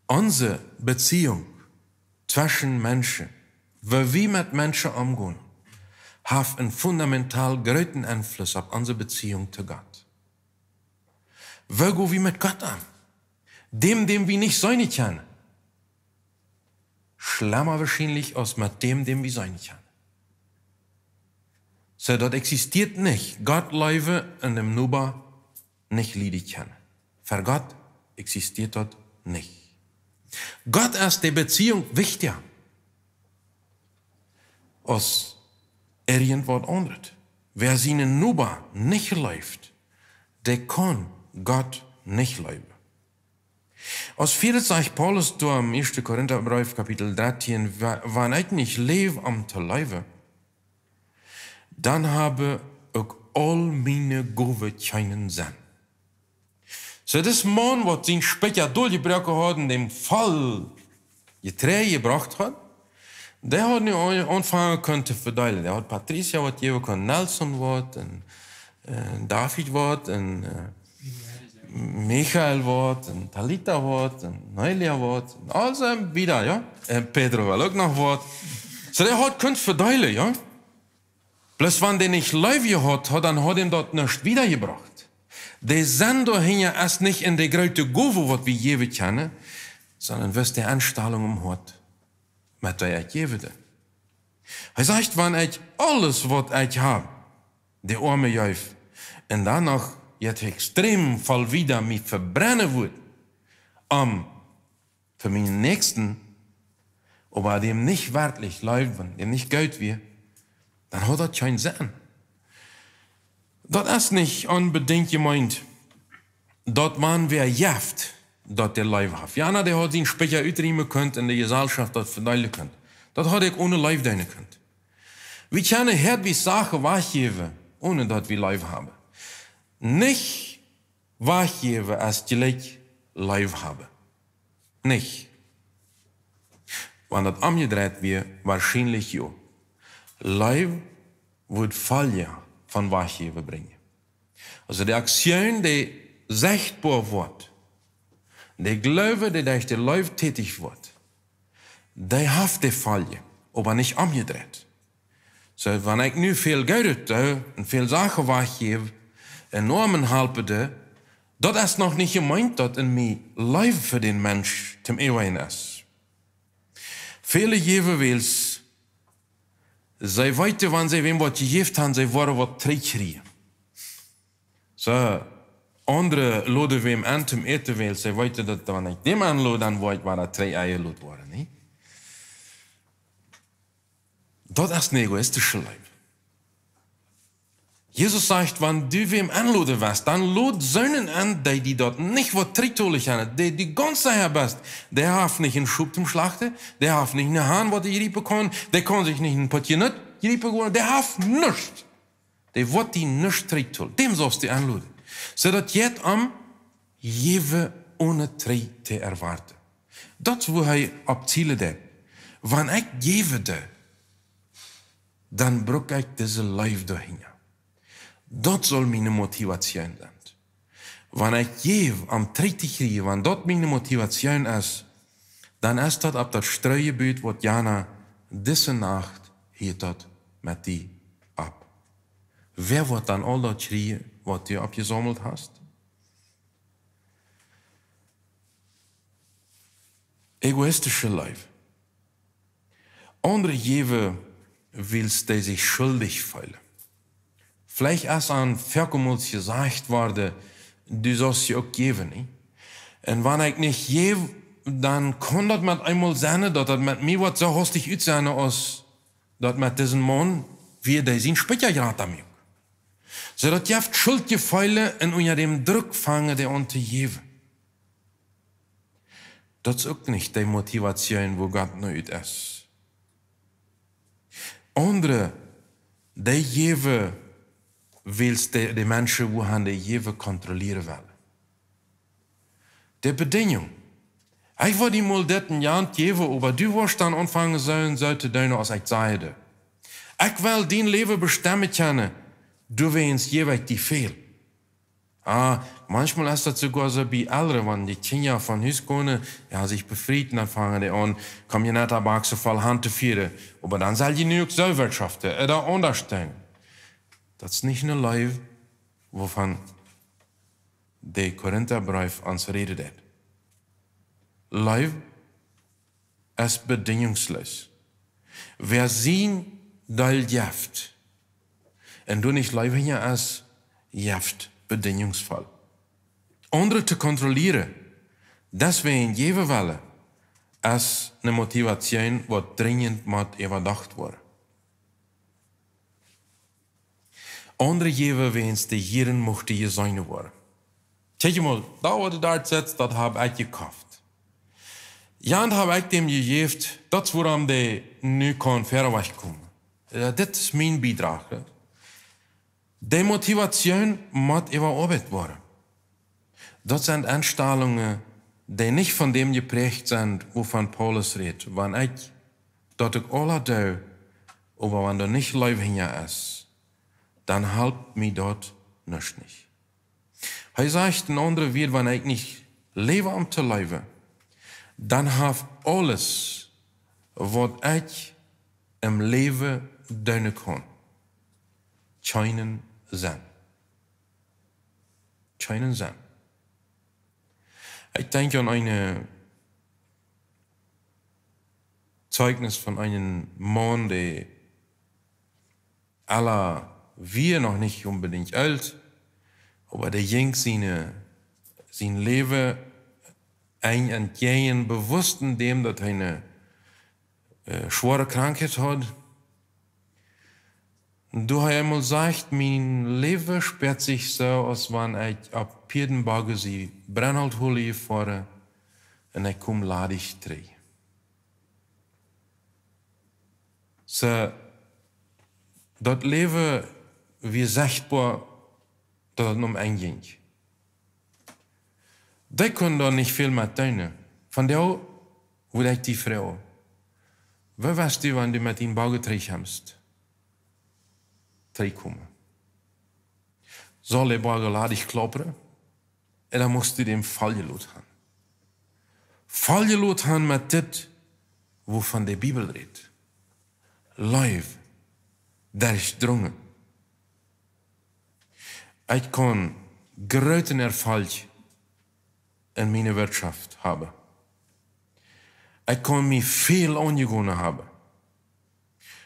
[SPEAKER 4] unsere Beziehung zwischen Menschen, wie wir mit Menschen umgehen, hat einen fundamental großen Einfluss auf unsere Beziehung zu Gott. Wie gehen wir mit Gott an? Dem wir nicht sein können, schlimmer wahrscheinlich als mit dem wir sein können. So, das existiert nicht. Gott lebe in dem Nuba nicht lieben kann. Für Gott existiert das nicht. Gott ist die Beziehung wichtiger als irgendwas anderes. Wer seinen Nuba nicht läuft, der kann Gott nicht leben. Als viertes sagt Paulus da im 1. Korintherbrief, Kapitel 13, wenn ich nicht lebe am zu leben, dann habe auch all meine Gaben keinen Sinn. So, das Mann, was sein Specher durchgebrochen hat, in dem Fall Getreide gebracht hat, der hat nicht anfangen können zu verteilen. Der hat Patricia was geben können, Nelson was, und David was, und Michael was, und Talita was, und Neulia was, und also wieder, ja. Pedro will auch noch was. So, der hat können verteilen, ja. Bloß wenn der nicht Leute hat, dann hat ihm dort nichts wiedergebracht. Der Sender hing ja erst nicht in der große Gove, was wir geben können, sondern was die Anstellung hat, mit der ich gebe. Er sagt, wenn ich alles, was ich habe, der arme Jäuf, und danach jetzt extrem voll wieder mich verbrennen wird, für meinen Nächsten, aber dem nicht wertlich läuft, wenn dem nicht Geld wird, dann hat das keinen Sinn. Das ist nicht unbedingt gemeint, dort man wer jaft, dort der Leib hat. Jana, der hat ihn später uitriemen können in der Gesellschaft, das verteilen können. Das hat ich ohne Leib deine können. Wir können her wie Sachen wachgeben, ohne dass wir Leib haben. Nicht wachgeben, als gleich Leib haben. Nicht. Wenn das umgedreht wird, wahrscheinlich ja. Leib wird Fallen von Wachgeben bringen. Also die Aktion, die sichtbar wird, der Glaube, der durch den Leib tätig wird, der hat die Falle, aber nicht umgedreht. So, wenn ich nu viel Geld und viel Sachen wachgebe, enormen helfe, das ist noch nicht gemeint, dass in mir Leib für den Mensch zum Ewigen ist. Viele geben wills, sie weiten, wenn sie wem was gegeben haben, sie wollen was trinken. So, andere laden wem an zum Eten will, sie weiten, dass wenn ich dem anlade, dann war das 3 Eier laden worden. Nee? Das ist ein egoistischer Leib. Jesus sagt, wenn du wem anladen wirst, dann lad Söhnen an, die dort nicht was trinken haben, die ganz daher bist. Der hat nicht einen Schub zum Schlachten, der hat nicht eine Hahn, was die riepen kann, der kann sich nicht ein Potje nicht riepen, der hat nichts. Der wird die nicht trinken, dem sollst du anladen. So dass jetzt jewe ohne Tritt te erwarten. Dat wo hij op zielen deed. Wanneer ik geven de, dan brok ik deze lijf doorheen. Dat zal mijn motivatie zijn. Wanneer ik geef om Tritt te krijgen, wanneer dat mijn motivatie is, dan is dat op dat struienbuurt wat Jana deze nacht hier dat met die op. Wer wordt dan al dat schreeuwen wat je opgezameld hast? Egoistische Leib. Andere geven willst die sich schuldig fühlen. Vielleicht ist an Verkommels gesagt worden, du sollst sie auch geben. Nicht? Und wenn ich nicht gebe, dann kann das mit einmal sein, dass das mit mir was so hastig aussehen, als dass mit diesem Mann wir der sind später gerade damit. So dass ihr Schuldgefühle und unter dem Druck fangen, der unter geben. Das ist auch nicht die Motivation, wo Gott nicht ist. Andere Die jewe willst die Menschen, wo han die jewe kontrollieren wollen. Die Bedingung. Ich wollte ihm mal das ein Jahr geben, aber du wirst dann anfangen sollte deine als ich sagte. Ich will dein Leben bestimmen können, du willst jeweils die Fehl. Manchmal ist das sogar so bei Älteren, wenn die Kinder von Haus kommen, ja, sich befrieden, dann fangen die an, kommen je nicht aber so voll Hand zu führen. Aber dann soll die nur so wirtschaften, oder unterstellen. Das ist nicht ein Leib, wovon der Korintherbrief uns redet. Leib ist bedingungslos. Wer sehen, soll jaft. Und du nicht Leib hier ist, jaft bedingungsvoll. Andere zu kontrollieren, das wäre in jeder Welle, als eine Motivation, die dringend mit überdacht wurde. Andere jewe wens de Hieren mochte je zijn worden. Kijk mal, da wo du dort sitzt, dat heb ik gekauft. Ja, en heb ik dem gegeven, dat is waarom de nu kan verder wegkomen. Dit is mijn bijdrage. De motivatie moet überarbeitet worden. Dat zijn Einstellungen, die nicht von dem geprägt sind, wovon Paulus redet. Wenn ich, dat ik alle doe, aber wenn du nicht Leben hier ist, dann helpt mir dort nicht. Er sagt ein anderer Wort, wenn ich nicht lebe um zu leben, dann habe alles, was ich im Leben tun kann, keinen Sinn. Keinen Sinn. Ich denke an ein Zeugnis von einem Mann, der wir noch nicht unbedingt alt, aber der ging sein Leben ein entgegen bewusst in dem, dass er eine schwere Krankheit hat. Und du hast einmal gesagt, mein Leben sperrt sich so, als wenn ich ab Piedenberge sie Brennhold hole fahre und ich komme ladig dreh. So, das Leben wie sichtbar, dass es um einen ging. Die können da nicht viel mehr tun. Von der würde ich die Frau, wie weißt du, wenn du mit ihm Baugetrieg hast? Kommen. Soll der Bauge ladig klopperen? Und dann musst du dem Fallgelot haben. Fallgelot haben mit das, wovon die Bibel redet. Live, durchdrungen. Ich kann großen Erfolg in meiner Wirtschaft haben. Ich kann mir viel angewohnt haben.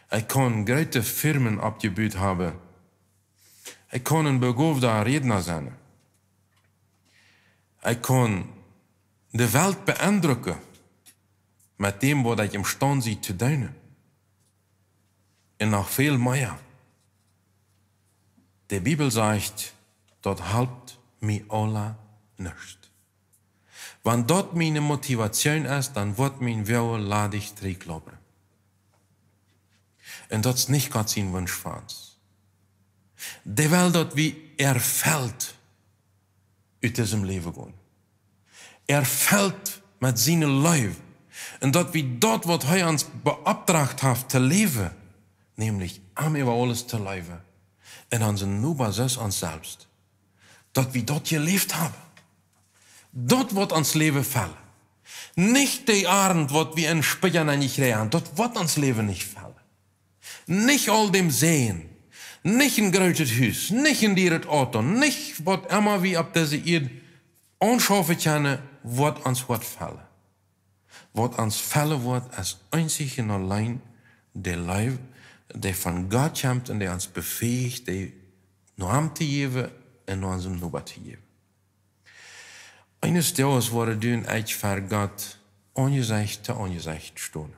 [SPEAKER 4] Ich kann große Firmen abgebaut haben. Ich kann ein begabter Redner sein. Ich kann die Welt beeindrucken mit dem, was ich imstande bin zu tun. Und noch viel mehr. Die Bibel sagt, dort helpt mir alle nicht. Wenn dort meine Motivation ist, dann wird mein Wille ladig träglopen. Und das ist nicht Gott sein Wunsch für uns. Der will dort wie fällt aus diesem Leben gehen. Fällt mit seinem Leben. Und dort wie dort, was er uns beauftragt hat zu leben, nämlich über alles zu leben. Und unseren Nuber uns selbst. Dort wie dort gelebt haben. Dort wird uns Leben fallen. Nicht die Abend, was wir in Spiegel nicht rehren. Dort wird uns Leben nicht fallen. Nicht all dem Sehen. Nicht ein großes Haus. Nicht in dieses Auto. Nicht, was immer wie ab diese Erde anschauen können, wird uns wird fallen. Was uns fallen wird, als einzig und allein der Leib, der von Gott kommt und der uns befähigt, der nur am zu geben und nur unserem Nuber zu geben. Eines Tages wurde du und ich für Gott angesicht zu angesicht stehen.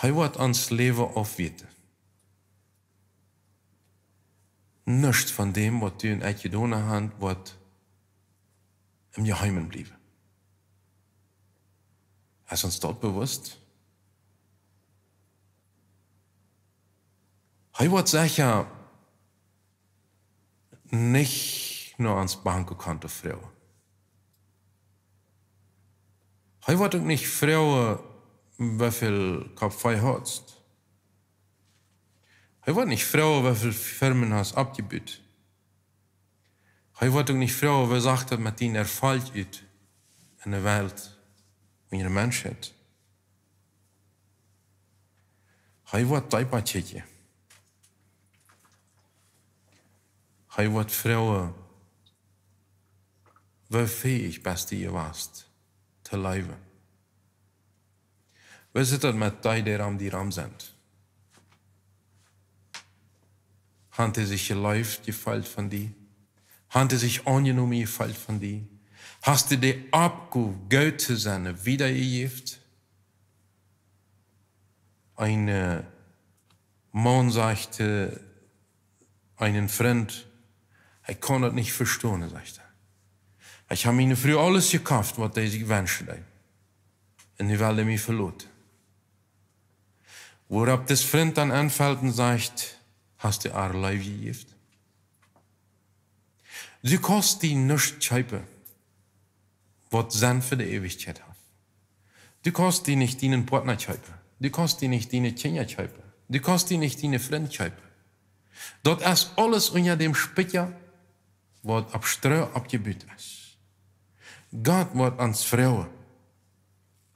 [SPEAKER 4] Er wird uns Leben aufwieten. Nichts von dem, was du und ich getan haben, wird im Geheimen bleiben. Ist uns dort bewusst? Hij wordt sicher nicht nur ans Bankkonto Frau. Hij wordt ook nicht Frau, wieviel Kopf hij hat. Hij wordt nicht Frau, wieviel Firmen hast abgebüht. Hij wordt ook nicht Frau, wie sagt er mit ihnen Erfolg uit in der Welt, in der Menschheit. Hij wordt Taipachtje. Hij wordt Frau, wie fähig bist du warst, te leven. Wie zit het met die ram zijn? Hat sich geleeft, gefällt von die? Hat sich angenommen, gefällt von die? Hast du die Abgabe, Geld zu sein, wiedergegeben? Ein Mann sagte, einen Freund, er kann das nicht verstehen, sagt er. Ich habe ihnen früher alles gekauft, was er sich wünschte. Und die wollte mich verloren. Worauf das Freund dann anfällt und sagt, hast du ihr Leben gegeben? Du kannst die nicht kaufen, was Sinn für die Ewigkeit hat. Du kannst die nicht deinen Partner kaufen. Du kannst die nicht deine Kinder kaufen. Du kannst die nicht deine Freunde kaufen. Das ist alles unter dem Speicher, was ab Streu abgebaut ist. Gott wird ans Frauen,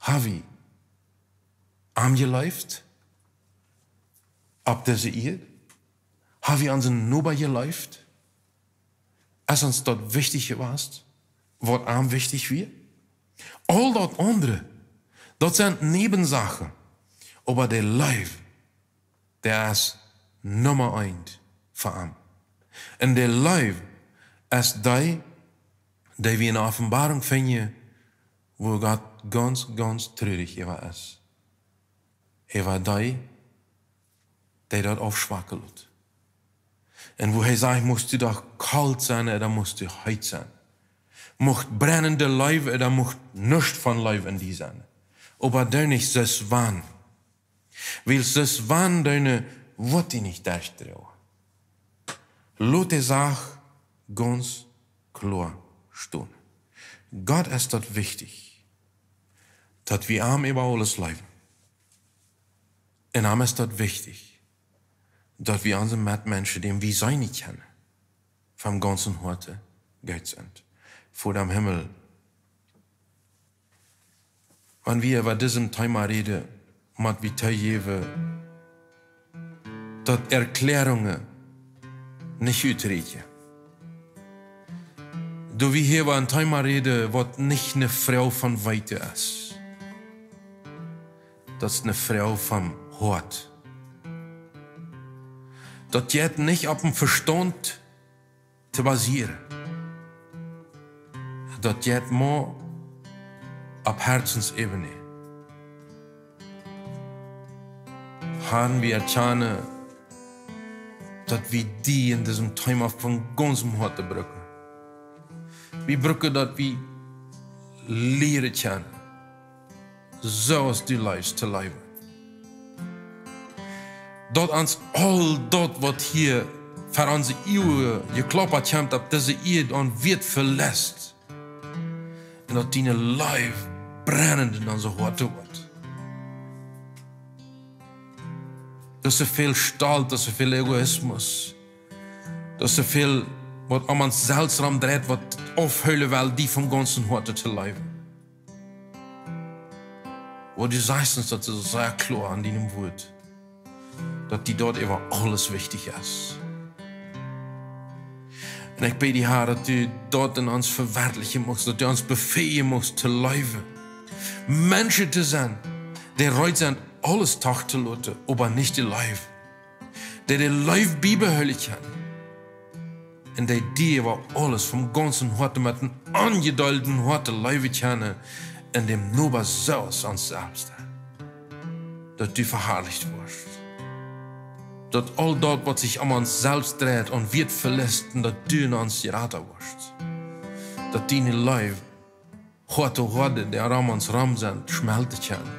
[SPEAKER 4] Havi, angeläuft, ab diese Ehe, Havi an seinen Nuber geläuft, ist uns dort wichtig gewesen, was am wichtig wird. All das andere, das sind Nebensachen, aber der Leib, der ist Nummer 1 für ihn. Und der Leib ist der wir in der Offenbarung finden, wo Gott ganz, ganz traurig ist. War der dort aufschwackelt. Und wo sagt, musst du doch kalt sein, oder musst du heiß sein. Mocht brennende Leib, oder mocht nichts von Leib in die sein. Aber der nicht das Wahn. Weil das Wahn deine wird die nicht darstellen. Lotte sagt ganz klar stehen. Gott ist das wichtig, dass wir am über alles leben. Und am ist das wichtig, dass wir unsere Mitmenschen, die wir sein nicht kennen, vom ganzen Herzen Gott sind. Vor dem Himmel. Wenn wir über diesem Thema reden, mit wie teilgeben, dass Erklärungen nicht utreden. Da wir hier über ein Thema reden, was nicht eine Frau von Weite ist. Das ist eine Frau vom Hort. Das geht nicht auf dem Verstand zu basieren. Das geht nur auf Herzensebene. Haben wir erkennen, dass wir die in diesem Thema von ganzem Herzen brücken. Wir brücken, dass wir leren kennen, zoals du lebst zu leben. Dat ons all dat wat hier voor onze eeuwen geklappert heeft op deze eeuw en wird verlässt. En dat die lijf brennend in onze harten wordt. Dat is zoveel Stahl, dat is zoveel Egoismus. Dat is zoveel wat om ons zelfs dreht, wat afhuilen wil die van ganzen harten te leven. Wat du sagst uns, dat is sehr klar an deinem Wort. dass die dort über alles wichtig ist. Und ich bete, Herr, dass du dort in uns verwirklichen musst, dass du uns befähigen musst, zu leben. Menschen zu sein, die bereit sind, alles Tag zu lassen, aber nicht die Leib. Die Leib beibehalten können. Und die über alles vom ganzen Herzen mit einem angedeuteten Herzen leben können, in dem nur selbst uns selbst. Dass du verherrlicht wirst. Dass all dort, was sich um uns selbst dreht und wird verlässt, dass du in uns geraten wirst. Dass deine Leib, Horte, die um uns rum sind, schmelzen können.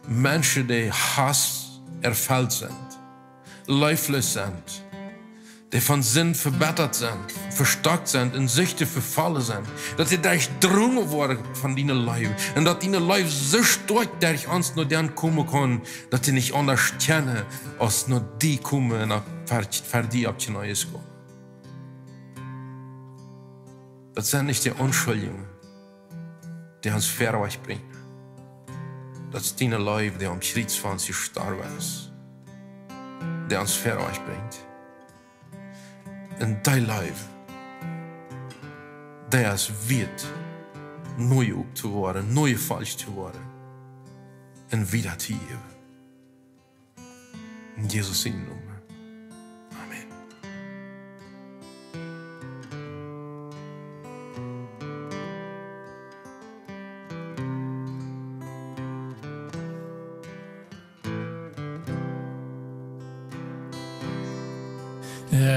[SPEAKER 4] Menschen, die Hass erfüllt sind, lifeless sind, die von Sinn verbettert sind, verstockt sind, in Süchte verfallen sind, dass sie durchdrungen worden von deinen Leib und dass deine Leib so stark durch uns nur dann kommen kann, dass sie nicht anders kennen, als nur die kommen und für die auf die Neues kommen. Das sind nicht die Unschuldigen, die uns ver euch bringen. Das ist deine Leib, die am Schritt von sich gestorben ist, die uns ver euch bringt. En dein Leib, der es wird, neu zu worden, neu falsch zu worden, und wieder zu geben. In Jesus' Namen. Amen.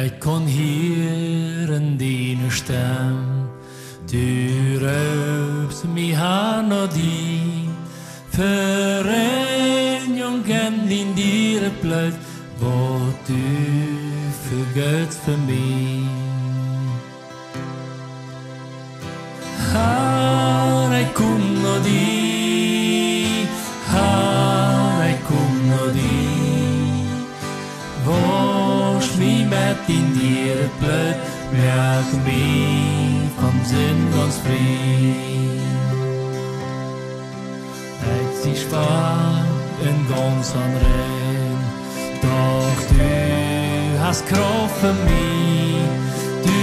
[SPEAKER 1] Ik kon hören deine Stimme, du rufst mich an und die Vereinigung in dir bleibt, wo du vergiltst für mich. Herr, ich komm noch die, Herr, ich komm noch die, wasch mich mit in dir Blut, merk mich vom Sinn ganz frei. Ich sie spart in ganz rein, doch du hast Kraft für mich, du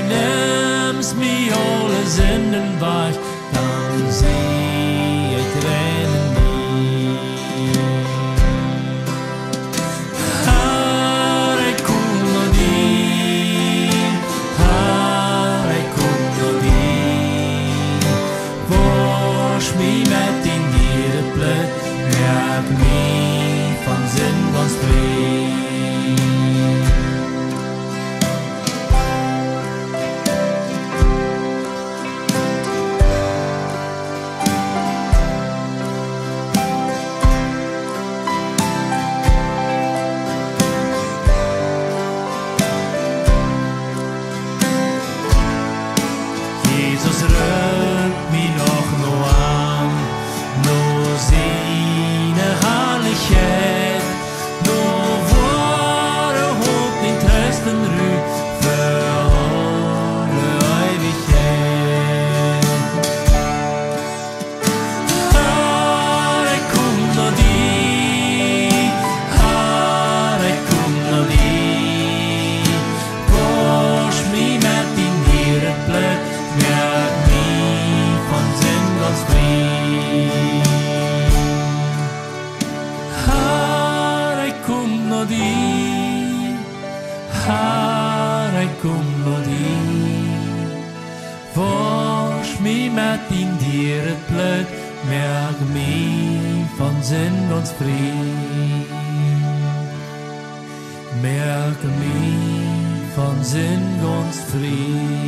[SPEAKER 1] nimmst mir alle Sünden weg, dann seh ich Tränen nie. Herr, ich komm noch dir, Herr, ich komm noch dir, wasch mich mit in dir Blut, merk mich von Sinn ganz frei. Jesus rührt mich noch an, nur seine Herrlichkeit, nur wahre Hoffnung in Trösten ruht für alle Ewigkeit. Herr, ich komm noch dir, Herr, ich komm noch dir, wasch mich mit in dir Blut, merk mich von Sinn ganz frei. Herr, ich komm noch dir, Herr, ich komm noch dir, wasch mich mit in dir Blut, merk mich von Sinn ganz frei. Merk mich von Sinn ganz frei.